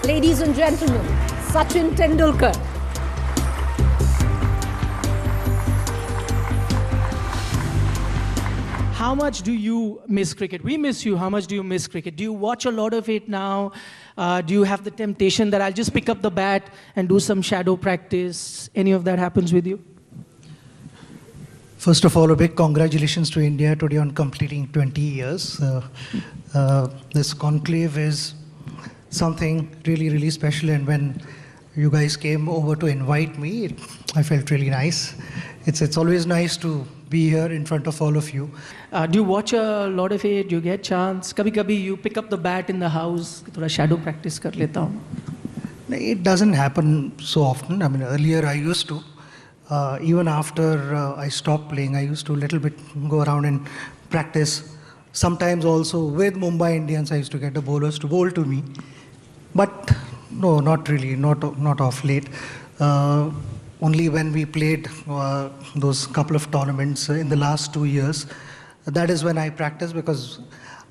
Ladies and gentlemen, Sachin Tendulkar. How much do you miss cricket? We miss you. How much do you miss cricket? Do you watch a lot of it now? Do you have the temptation that I'll just pick up the bat and do some shadow practice? Any of that happens with you? First of all, a big congratulations to India today on completing 20 years. This conclave is something really, really special, and when you guys came over to invite me, I felt really nice. It's always nice to be here in front of all of you. Do you watch a lot of it? Do you get chance? Kabhi you pick up the bat in the house, thoda shadow practice kar leta hu. It doesn't happen so often. I mean, earlier I used to. Even after I stopped playing, I used to a little bit go around and practice. Sometimes also with Mumbai Indians, I used to get the bowlers to bowl to me. But no, not really, not of late. Only when we played those couple of tournaments in the last 2 years, that is when I practice, because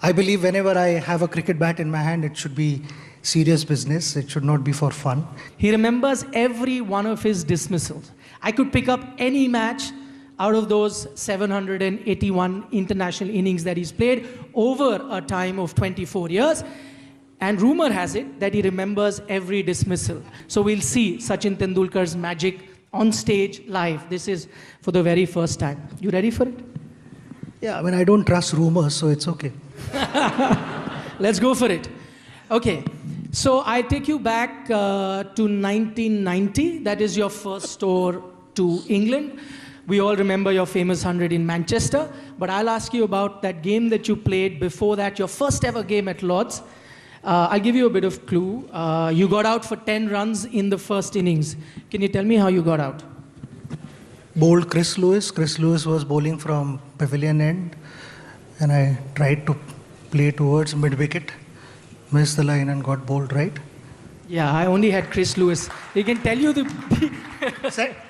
I believe whenever I have a cricket bat in my hand, it should be serious business. It should not be for fun. He remembers every one of his dismissals. I could pick up any match out of those 781 international innings that he's played over a time of 24 years. And rumor has it that he remembers every dismissal. So we'll see Sachin Tendulkar's magic on stage live. This is for the very first time. You ready for it? Yeah, I mean, I don't trust rumors, so it's okay. Let's go for it. Okay, so I take you back to 1990. That is your first tour to England. We all remember your famous 100 in Manchester. But I'll ask you about that game that you played before that, your first ever game at Lord's. I'll give you a bit of clue. You got out for 10 runs in the first innings. Can you tell me how you got out? Bowled Chris Lewis. Chris Lewis was bowling from pavilion end, and I tried to play towards mid-wicket, missed the line and got bowled right. Yeah, I only had Chris Lewis. He can tell you the...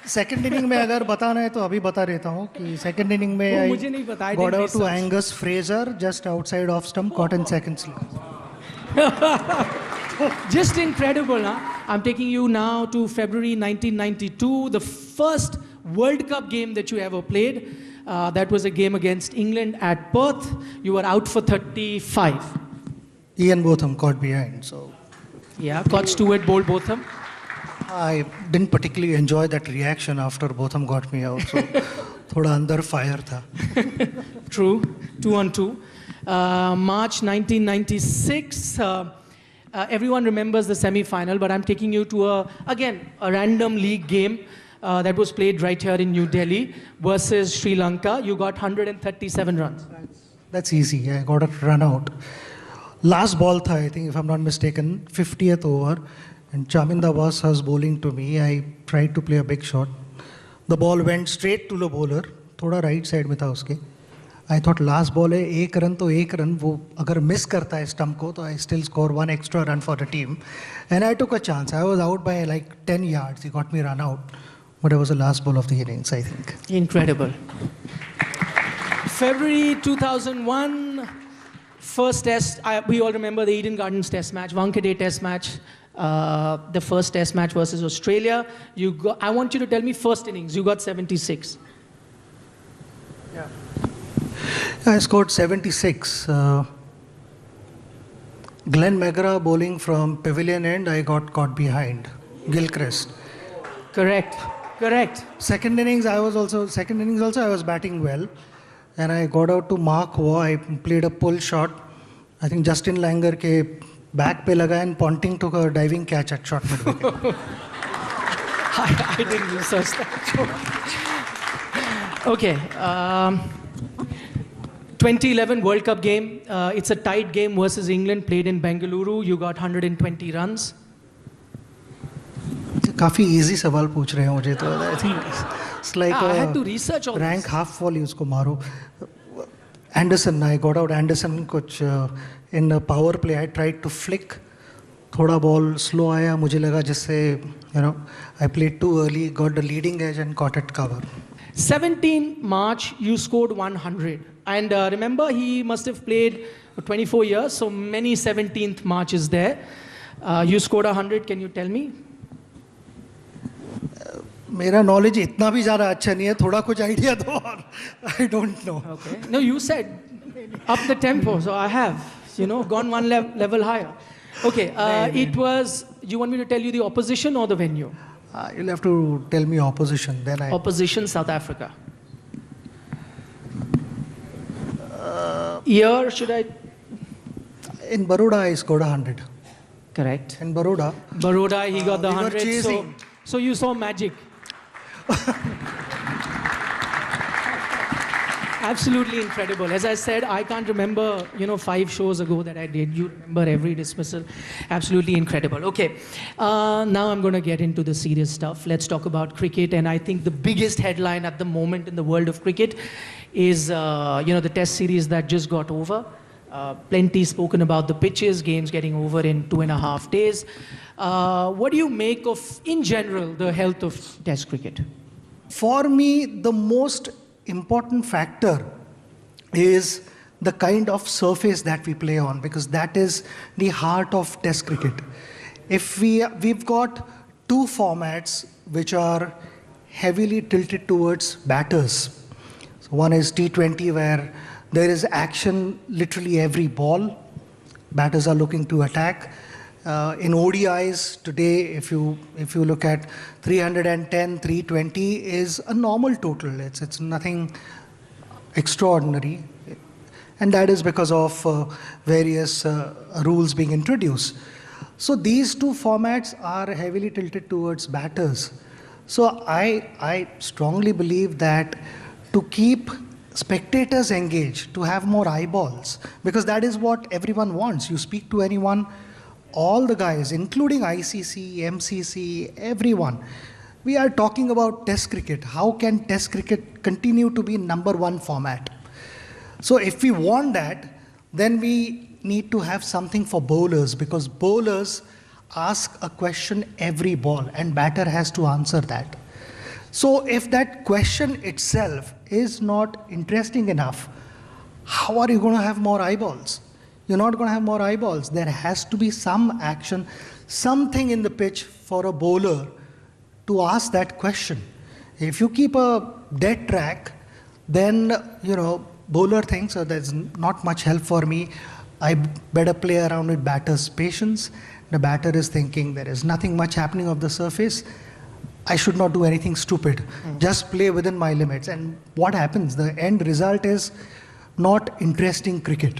Second inning में अगर बताना है तो अभी बता देता हूँ कि second inning में I got out to Angus Fraser just outside off stump, caught in second slip. Just incredible, huh? I'm taking you now to February 1992, the first World Cup game that you ever played. That was a game against England at Perth. You were out for 35. Ian Botham caught behind, so... Yeah, caught Stewart, bowled Botham. I didn't particularly enjoy that reaction after Botham got me out, so thoda andar fire tha. True, 2 on 2. March 1996, everyone remembers the semi-final, but I'm taking you to, again, a random league game that was played right here in New Delhi versus Sri Lanka. You got 137 runs. That's easy. I got a run out. Last ball tha, I think, if I'm not mistaken, 50th over, and Chaminda was bowling to me. I tried to play a big shot. The ball went straight to the bowler, thoda right side mein tha uske. I thought last ball है एक run तो एक run वो अगर miss करता है stump को तो I still score 1 extra run for the team, and I took a chance. I was out by like 10 yards. He got me run out, but it was the last ball of the innings, I think. Incredible. February 2001, first test. We all remember the Eden Gardens test match, Wankhede test match. The first test match versus Australia. I want you to tell me first innings. You got 76. Yeah. I scored 76. Glenn McGrath bowling from pavilion end, I got caught behind. Gilchrist. Correct. Second innings I was batting well, and I got out to Mark Waugh. I played a pull shot. I think Justin Langer ke back pe laga, and Ponting took a diving catch at short mid wicket. I didn't research that. Okay. 2011 World Cup game. It's a tight game versus England, played in Bengaluru. You got 120 runs. काफी easy सवाल पूछ रहे हैं मुझे तो. I think it's like I had to research all rank this. half volley उसको मारो. Anderson, I got out Anderson कुछ in a power play. I tried to flick. थोड़ा ball slow आया, मुझे लगा जिससे I played too early, got the leading edge and caught it cover. 17 March, you scored 100. And remember, he must have played for 24 years, so many 17th Marches there. You scored 100. Can you tell me? मेरा knowledge इतना भी ज़्यादा अच्छा नहीं है, थोड़ा कुछ idea दो और I don't know. Okay. No, you said up the tempo, so I have, gone one level higher. Okay. It was. You want me to tell you the opposition or the venue? You'll have to tell me opposition. Then I. Opposition, South Africa. Year, should I? In Baroda, I scored 100. Correct. In Baroda. Baroda, he got the we were 100. chasing. So you saw magic. Absolutely incredible. As I said, I can't remember, 5 shows ago that I did. You remember every dismissal. Absolutely incredible. Okay. Now I'm going to get into the serious stuff. Let's talk about cricket. And I think the biggest headline at the moment in the world of cricket is, the test series that just got over. Plenty spoken about the pitches, games getting over in 2.5 days. What do you make of, in general, the health of test cricket? For me, the most important factor is the kind of surface that we play on, because that is the heart of test cricket. If we've got 2 formats which are heavily tilted towards batters. So one is T20, where there is action literally every ball. Batters are looking to attack. In ODIs today, if you look at 310, 320 is a normal total. It's nothing extraordinary, and that is because of various rules being introduced. So these 2 formats are heavily tilted towards batters. So I strongly believe that to keep spectators engaged, to have more eyeballs, because that is what everyone wants. You speak to anyone, all the guys, including ICC, MCC, everyone, we are talking about test cricket. How can test cricket continue to be number 1 format? So if we want that, then we need to have something for bowlers, because bowlers ask a question every ball and batter has to answer that. So if that question itself is not interesting enough, how are you going to have more eyeballs? You're not going to have more eyeballs. There has to be some action, something in the pitch for a bowler to ask that question. If you keep a dead track, then, bowler thinks, oh, there's not much help for me. I better play around with batter's patience. The batter is thinking there is nothing much happening off the surface. I should not do anything stupid. Just play within my limits. And what happens? The end result is not interesting cricket.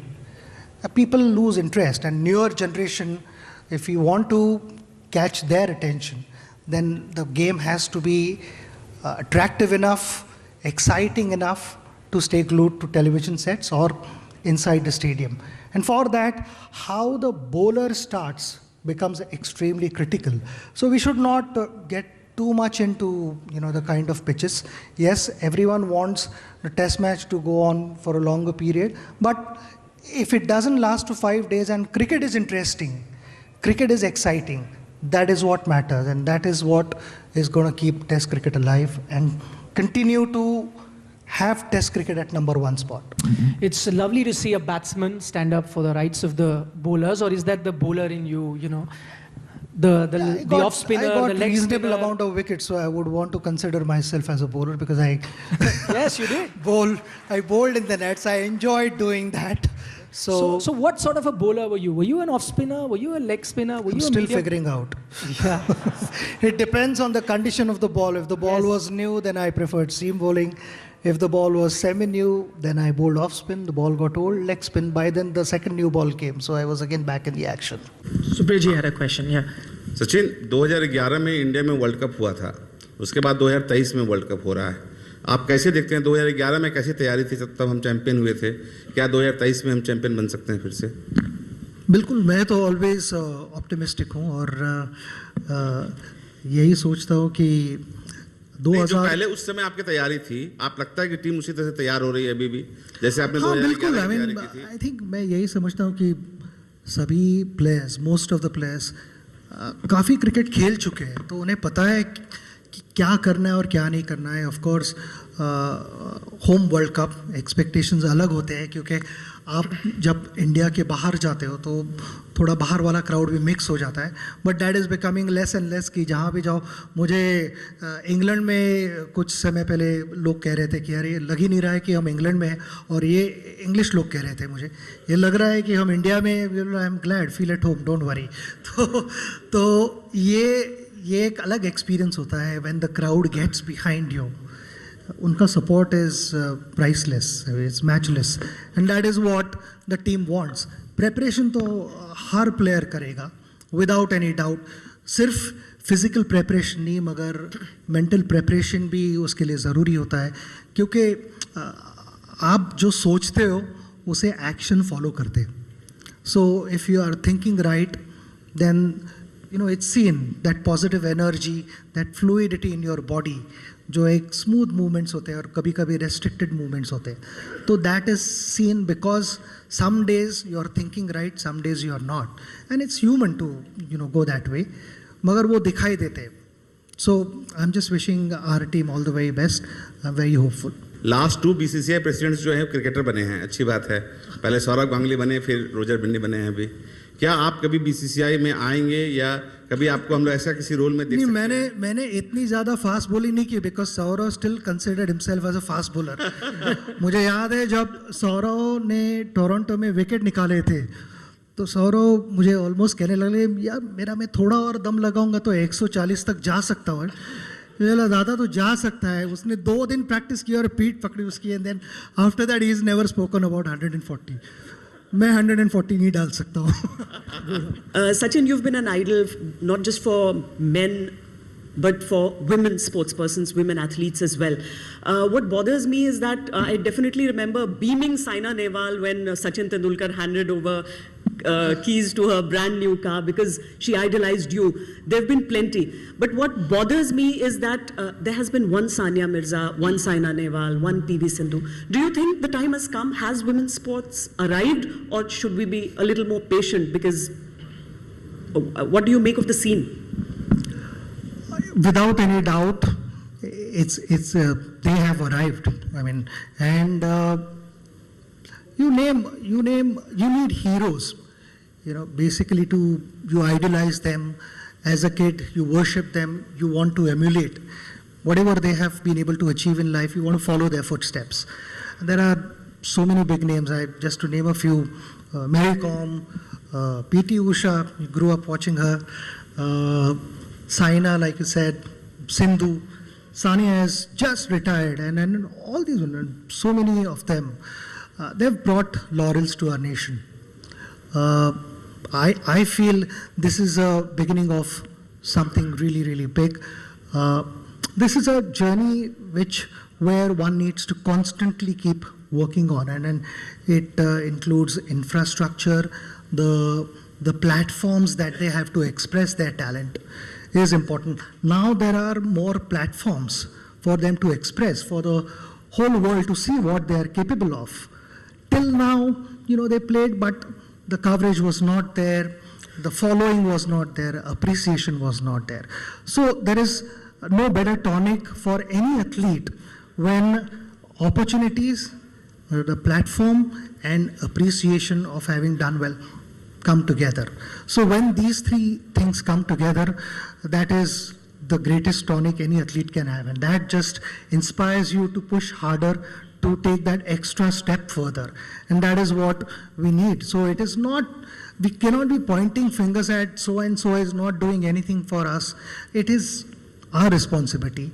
People lose interest, and newer generation, if you want to catch their attention, then the game has to be attractive enough, exciting enough to stay glued to television sets or inside the stadium. And for that, how the bowler starts becomes extremely critical. So we should not get too much into the kind of pitches. Yes, everyone wants the test match to go on for a longer period, but if it doesn't last to 5 days and cricket is interesting, cricket is exciting, that is what matters, and that is what is going to keep test cricket alive and continue to have test cricket at number 1 spot. It's lovely to see a batsman stand up for the rights of the bowlers, or is that the bowler in you, the off spinner, I got the leg reasonable spinner? amount of wickets, so I would want to consider myself as a bowler, because I Yes, you did. I bowled in the nets. I enjoyed doing that. So what sort of a bowler were you? Were you an off spinner? Were you a leg spinner? Were I'm you a still medium? figuring out. Yeah. It depends on the condition of the ball. If the ball was new, then I preferred seam bowling. If the ball was semi-new, then I bowled off spin. The ball got old, leg spin. By then, the second new ball came, so I was again back in the action. Supreji had a question, yeah. Sachin 2011 में India में world cup हुआ था, उसके बाद 2023 में world cup हो रहा है. आप कैसे देखते हैं 2011 में कैसी तैयारी थी, तब हम चैंपियन हुए थे, क्या 2023 में हम चैंपियन बन सकते हैं फिर से? बिल्कुल, मैं तो ऑलवेज ऑप्टिमिस्टिक हूँ और यही सोचता हूँ कि 2000 जो पहले उस समय आपकी तैयारी थी, आप लगता है कि टीम उसी तरह से तैयार हो रही है अभी भी, जैसे आपने 2011 में तैयारी की थी? आई थिंक मैं यही समझता हूँ कि सभी players, most of the players काफ़ी क्रिकेट खेल चुके हैं, तो उन्हें पता है कि क्या करना है और क्या नहीं करना है. Of course home world cup expectations अलग होते हैं, क्योंकि आप जब इंडिया के बाहर जाते हो तो थोड़ा बाहर वाला क्राउड भी मिक्स हो जाता है, but that is becoming less and less कि जहाँ भी जाओ। मुझे इंग्लैंड में कुछ समय पहले लोग कह रहे थे कि यार ये लग ही नहीं रहा है कि हम इंग्लैंड में हैं, और ये इंग्लिश लोग कह रहे थे मुझे ये लग रहा है कि हम इंडिया में, I am glad, feel at home, don't worry. तो ये एक अलग एक्सपीरियंस होता है when the crowd gets behind you. उनका support is priceless, it's matchless, and that is what the team wants. Preparation तो हर प्लेयर करेगा विदाउट एनी डाउट, सिर्फ फिज़िकल प्रेपरेशन नहीं मगर मेंटल प्रेपरेशन भी उसके लिए ज़रूरी होता है, क्योंकि आप जो सोचते हो उसे एक्शन फॉलो करते। So if you are thinking right, then it's seen that positive energy, that fluidity in your body, जो एक स्मूथ मूवमेंट्स होते हैं और कभी कभी रेस्ट्रिक्टेड मूवमेंट्स होते हैं, तो that is seen because some days you are thinking right, some days you are not, and it's human to go that way, मगर वो दिखाई देते हैं। So I am just wishing our team all the very best, I am very hopeful. Last 2 BCCI presidents जो हैं cricketer बने हैं, अच्छी बात है। पहले सौरव गांगुली बने, फिर रोजर बिन्नी बने हैं अभी। क्या आप कभी बीसीसीआई में आएंगे या कभी आपको हम लोग ऐसा किसी रोल में देख सकते हैं? मैंने इतनी ज़्यादा फास्ट बॉलिंग नहीं की, because Sourav still considered himself as a fast bowler. मुझे याद है जब सौरव ने टोरंटो में विकेट निकाले थे, तो सौरव मुझे ऑलमोस्ट कहने लगे यार मैं थोड़ा और दम लगाऊंगा तो 140 तक जा सकता हूँ। मुझे दादा तो जा सकता है। उसने 2 दिन प्रैक्टिस की और पीठ पकड़ी उसकी, and then after that he is never spoken about 140। मैं 140 नहीं डाल सकता हूँ। Sachin, you've been an idol not just for men but for women sports persons, women athletes as well. What bothers me is that I definitely remember beaming Saina Nehwal when Sachin Tendulkar handed over keys to her brand new car because she idolized you. There have been plenty. But what bothers me is that there has been one Sania Mirza, one Saina Nehwal, one PV Sindhu. Do you think the time has come? Has women's sports arrived, or should we be a little more patient? Because what do you make of the scene? Without any doubt, it's they have arrived. I mean, and you need heroes. Basically you idolize them as a kid, you worship them, you want to emulate whatever they have been able to achieve in life. You want to follow their footsteps. There are so many big names. Just to name a few: Mary Kom, PT Usha. You grew up watching her. Saina, like you said, Sindhu, Sania has just retired, and all these women, so many of them, they've brought laurels to our nation. I feel this is a beginning of something really, really big. This is a journey where one needs to constantly keep working on, and it includes infrastructure, the platforms that they have to express their talent is important. Now there are more platforms for them to express, for the whole world to see what they are capable of. Till now, they played, but the coverage was not there, the following was not there, appreciation was not there. So there is no better tonic for any athlete when opportunities, the platform, and appreciation of having done well come together. So when these 3 things come together, that is the greatest tonic any athlete can have, and that just inspires you to push harder, to take that extra step further, and that is what we need. So it is not, we cannot be pointing fingers at so and so is not doing anything for us. It is our responsibility.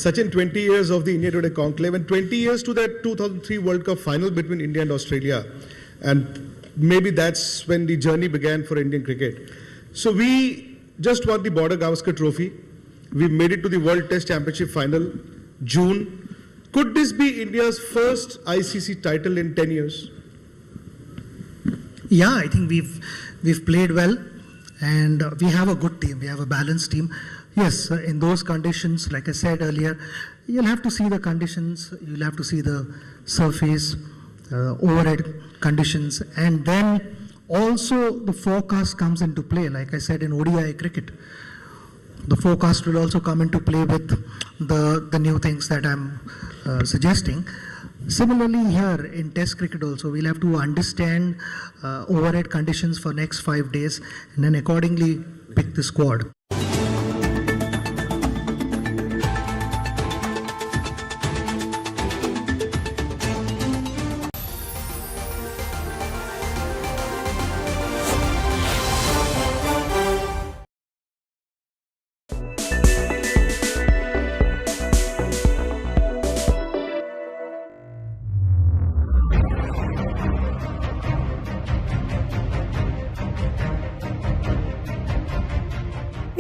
Sachin, 20 years of the India Today Conclave and 20 years to that 2003 World Cup final between India and Australia, and maybe that's when the journey began for Indian cricket. So we just won the Border Gavaskar Trophy. We made it to the World Test Championship final, June. Could this be India's first ICC title in 10 years? Yeah, I think we've played well, and we have a good team. We have a balanced team. Yes, in those conditions, like I said earlier, you'll have to see the conditions. You'll have to see the surface, overhead conditions, and then also the forecast comes into play. Like I said, in ODI cricket, the forecast will also come into play with the new things that I'm suggesting. Similarly, here in Test cricket also, we'll have to understand overhead conditions for next 5 days and then accordingly pick the squad.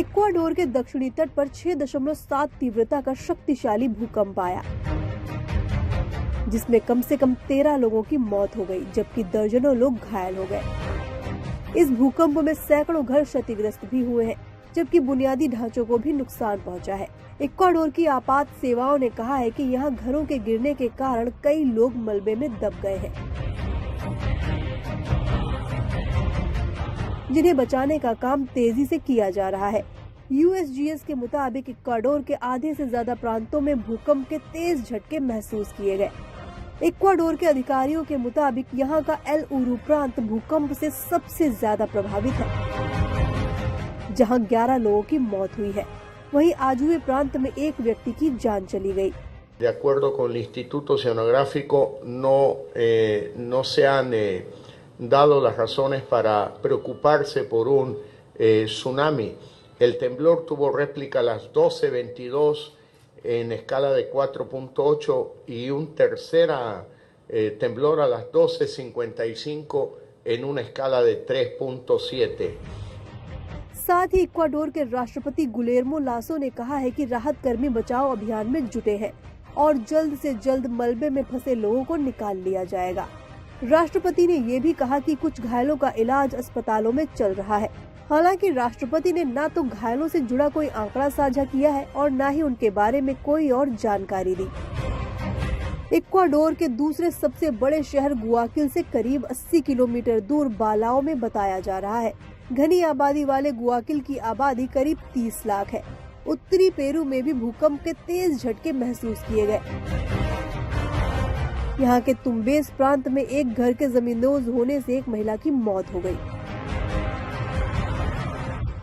Ecuador के दक्षिणी तट पर 6.7 तीव्रता का शक्तिशाली भूकंप आया, जिसमें कम से कम 13 लोगों की मौत हो गई, जबकि दर्जनों लोग घायल हो गए। इस भूकंप में सैकड़ों घर क्षतिग्रस्त भी हुए हैं, जबकि बुनियादी ढांचों को भी नुकसान पहुंचा है। इक्वाडोर की आपात सेवाओं ने कहा है कि यहां घरों के गिरने के कारण कई लोग मलबे में दब गए हैं, जिन्हें बचाने का काम तेजी से किया जा रहा है। यूएसजीएस के मुताबिक इक्वाडोर के आधे से ज्यादा प्रांतों में भूकंप के तेज झटके महसूस किए गए। इक्वाडोर के अधिकारियों के मुताबिक यहां का एल उरू प्रांत भूकंप से सबसे ज्यादा प्रभावित है, जहां 11 लोगों की मौत हुई है। वहीं आजुए प्रांत में एक व्यक्ति की जान चली गई। De acuerdo con el Instituto Oceanográfico, no se han dado las razones para preocuparse por un tsunami. El temblor tuvo réplica a las 12:22 en escala de 4.8 y un tercera temblor a las 12:55 en una escala de 3.7. साथ ही Ecuador के राष्ट्रपति गुलेर्मो lasso ने कहा है कि राहत कर्मी बचाव अभियान में जुटे हैं और जल्द से जल्द मलबे में फंसे लोगों को निकाल लिया जाएगा। राष्ट्रपति ने ये भी कहा कि कुछ घायलों का इलाज अस्पतालों में चल रहा है। हालांकि राष्ट्रपति ने न तो घायलों से जुड़ा कोई आंकड़ा साझा किया है और न ही उनके बारे में कोई और जानकारी दी। इक्वाडोर के दूसरे सबसे बड़े शहर गुआकिल से करीब 80 किलोमीटर दूर बालाओ में बताया जा रहा है। घनी आबादी वाले गुआकिल की आबादी करीब 30 लाख है। उत्तरी पेरू में भी भूकंप के तेज झटके महसूस किए गए। यहाँ के तुम्बेस प्रांत में एक घर के जमींदोज होने से एक महिला की मौत हो गई।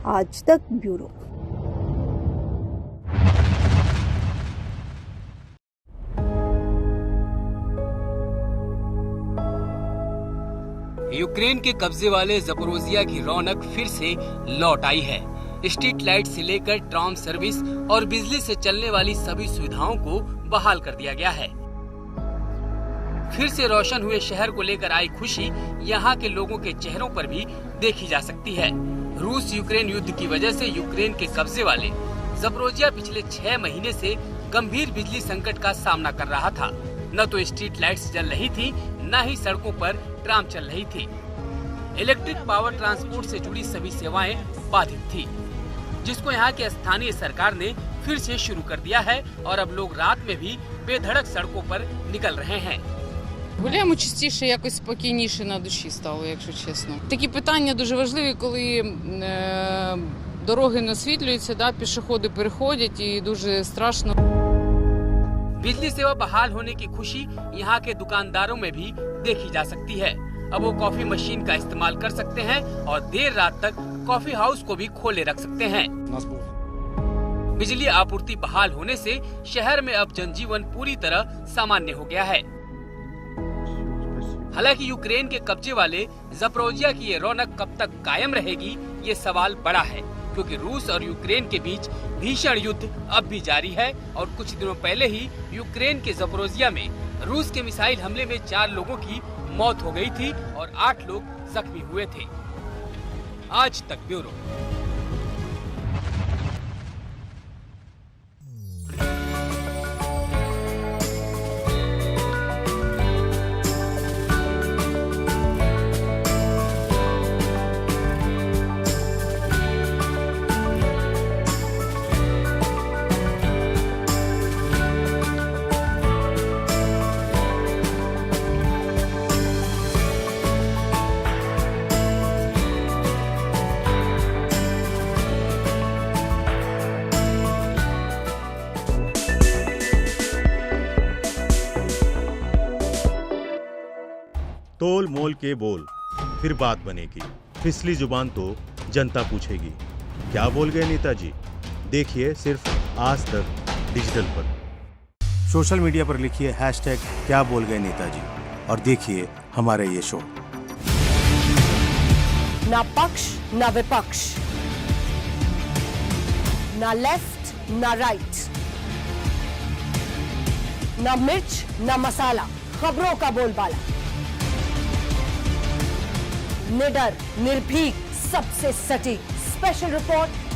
आज तक ब्यूरो। यूक्रेन के कब्जे वाले ज़पोरोजिया की रौनक फिर से लौट आई है। स्ट्रीट लाइट से लेकर ट्राम सर्विस और बिजली से चलने वाली सभी सुविधाओं को बहाल कर दिया गया है। फिर से रोशन हुए शहर को लेकर आई खुशी यहाँ के लोगों के चेहरों पर भी देखी जा सकती है। रूस यूक्रेन युद्ध की वजह से यूक्रेन के कब्जे वाले ज़पोरोजिया पिछले 6 महीने से गंभीर बिजली संकट का सामना कर रहा था। न तो स्ट्रीट लाइट्स जल रही थी, न ही सड़कों पर ट्राम चल रही थी। इलेक्ट्रिक पावर ट्रांसपोर्ट से जुड़ी सभी सेवाएं बाधित थी, जिसको यहाँ की स्थानीय सरकार ने फिर से शुरू कर दिया है और अब लोग रात में भी बेधड़क सड़कों पर निकल रहे हैं। Гуляємо частіше, якось спокійніше на душі стало, якщо чесно. Такі питання дуже важливі, коли дороги не освітлюються, пішоходи переходять і дуже страшно. बिजली सेवा बहाल होने की खुशी यहाँ के दुकानदारों में भी देखी जा सकती है। अब वो कॉफी मशीन का इस्तेमाल कर सकते हैं और देर रात तक कॉफी हाउस को भी खोले रख सकते हैं। बिजली आपूर्ति बहाल होने से शहर में अब जनजीवन पूरी तरह सामान्य हो गया है। हालांकि यूक्रेन के कब्जे वाले ज़पोरोजिया की ये रौनक कब तक कायम रहेगी, ये सवाल बड़ा है, क्योंकि रूस और यूक्रेन के बीच भीषण युद्ध अब भी जारी है और कुछ दिनों पहले ही यूक्रेन के ज़पोरोजिया में रूस के मिसाइल हमले में 4 लोगों की मौत हो गई थी और 8 लोग जख्मी हुए थे। आज तक ब्यूरो। तोल मोल के बोल, फिर बात बनेगी। फिसली जुबान तो जनता पूछेगी। क्या बोल गए नेताजी? देखिए सिर्फ आज तक डिजिटल पर। सोशल मीडिया पर लिखिए #क्या बोल गए नेताजी और देखिए हमारे ये शो। ना पक्ष ना विपक्ष, ना लेफ्ट ना राइट, ना मिर्च ना मसाला, खबरों का बोलबाला, निडर निर्भीक सबसे सटीक स्पेशल रिपोर्ट